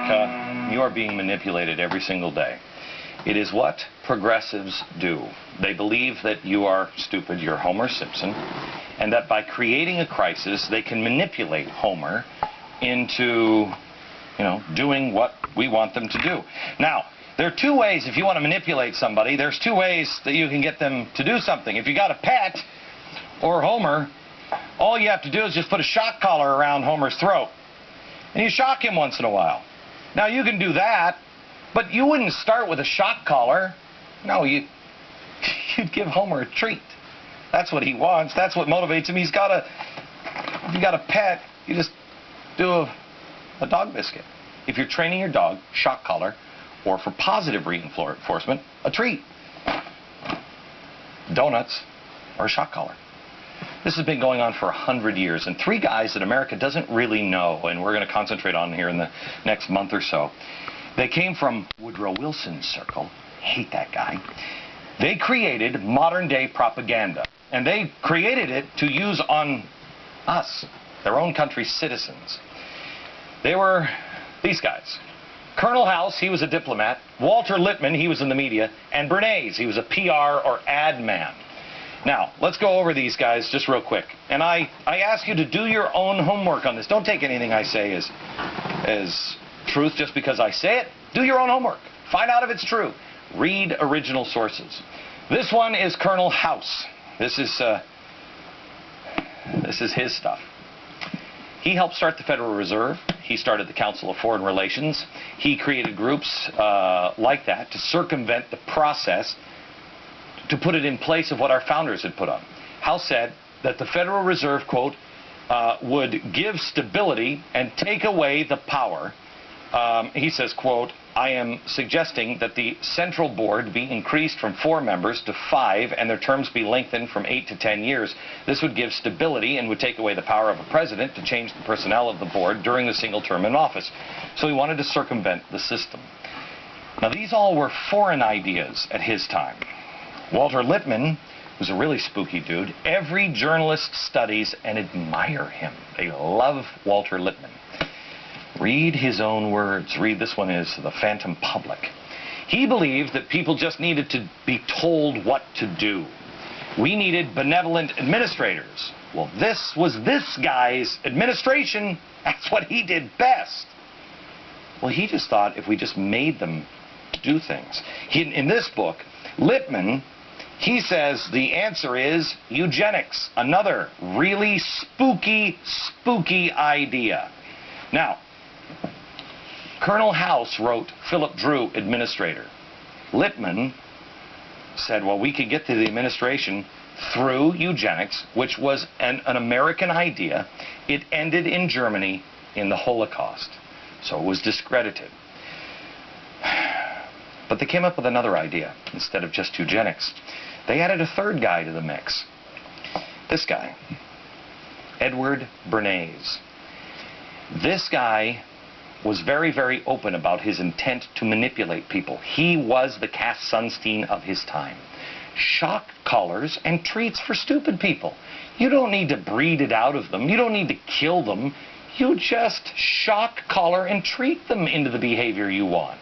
America, you are being manipulated every single day. It is what progressives do. They believe that you are stupid, you're Homer Simpson, and that by creating a crisis, they can manipulate Homer into, doing what we want them to do. Now, there are two ways, if you want to manipulate somebody, there's two ways that you can get them to do something. If you got a pet, or Homer, all you have to do is just put a shock collar around Homer's throat, and you shock him once in a while. Now, you can do that, but you wouldn't start with a shock collar. No, you'd give Homer a treat. That's what he wants. That's what motivates him. If you got a pet, you just do a dog biscuit. If you're training your dog, shock collar, or for positive reinforcement, a treat. Donuts or a shock collar. This has been going on for 100 years, and three guys that America doesn't really know, and we're going to concentrate on here in the next month or so. They came from Woodrow Wilson's circle. Hate that guy. They created modern-day propaganda, and they created it to use on us, their own country's citizens. They were these guys. Colonel House, he was a diplomat. Walter Litman, he was in the media. And Bernays, he was a PR or ad man. Now, let's go over these guys just real quick. And I ask you to do your own homework on this. Don't take anything I say as truth just because I say it. Do your own homework. Find out if it's true. Read original sources. This one is Colonel House. This is his stuff. He helped start the Federal Reserve. He started the Council of Foreign Relations. He created groups like that to circumvent the process, to put it in place of what our founders had put on. House said that the Federal Reserve, quote, would give stability and take away the power. He says, quote, I am suggesting that the central board be increased from 4 members to 5 and their terms be lengthened from 8 to 10 years. This would give stability and would take away the power of a president to change the personnel of the board during the single term in office. So he wanted to circumvent the system. Now, these all were foreign ideas at his time. Walter Litman was a really spooky dude. Every journalist studies and admire him. They love Walter Litman. Read his own words. Read, this one is The Phantom Public. He believed that people just needed to be told what to do. We needed benevolent administrators. Well, this was this guy's administration. That's what he did best. Well, he just thought if we just made them do things. In this book, Litman, he says the answer is eugenics. Another really spooky idea. Now, Colonel House wrote Philip Drew, administrator. Litman said, well, we could get to the administration through eugenics, which was an American idea. It ended in Germany in the Holocaust, so it was discredited. But they came up with another idea instead of just eugenics. They added a third guy to the mix. This guy, Edward Bernays. This guy was very, very open about his intent to manipulate people. He was the Cass Sunstein of his time. Shock collars and treats for stupid people. You don't need to breed it out of them. You don't need to kill them. You just shock collar and treat them into the behavior you want.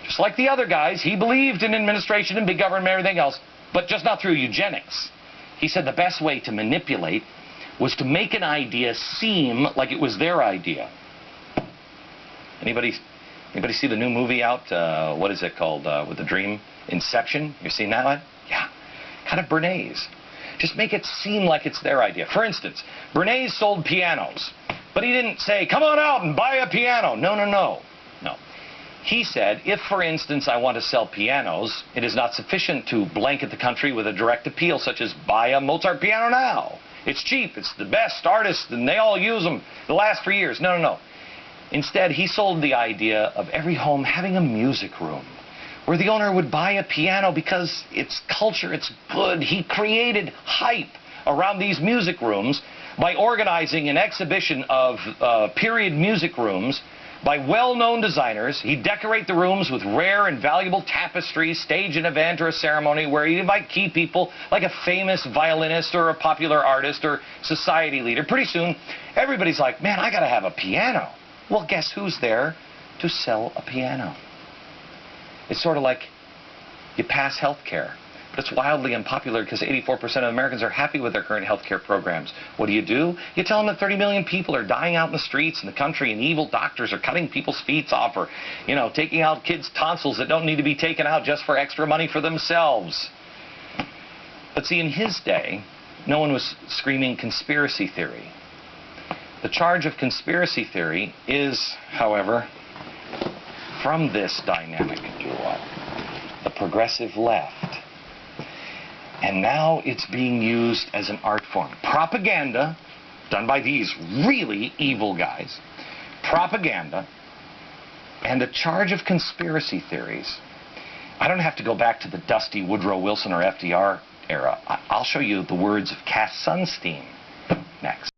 Just like the other guys, he believed in administration and big government and everything else, but just not through eugenics. He said the best way to manipulate was to make an idea seem like it was their idea. Anybody see the new movie out? What is it called? With the dream? Inception? You seen that one? Yeah. Kind of Bernays. Just make it seem like it's their idea. For instance, Bernays sold pianos, but he didn't say, come on out and buy a piano. No. He said, if, for instance, I want to sell pianos, it is not sufficient to blanket the country with a direct appeal, such as buy a Mozart piano now. It's cheap. It's the best artists, and they all use them. They last for years. No. Instead, he sold the idea of every home having a music room, where the owner would buy a piano because it's culture, it's good. He created hype around these music rooms by organizing an exhibition of period music rooms by well-known designers. He'd decorate the rooms with rare and valuable tapestries, stage an event or a ceremony where he'd invite key people like a famous violinist or a popular artist or society leader. Pretty soon, everybody's like, man, I got to have a piano. Well, guess who's there to sell a piano. It's sort of like you pass health care, but it's wildly unpopular because 84% of Americans are happy with their current health care programs. What do? You tell them that 30 million people are dying out in the streets in the country and evil doctors are cutting people's feet off or, taking out kids' tonsils that don't need to be taken out just for extra money for themselves. But see, in his day, no one was screaming conspiracy theory. The charge of conspiracy theory is, however, from this dynamic duo, the progressive left. And now it's being used as an art form. Propaganda, done by these really evil guys, propaganda, and a charge of conspiracy theories. I don't have to go back to the dusty Woodrow Wilson or FDR era. I'll show you the words of Cass Sunstein next.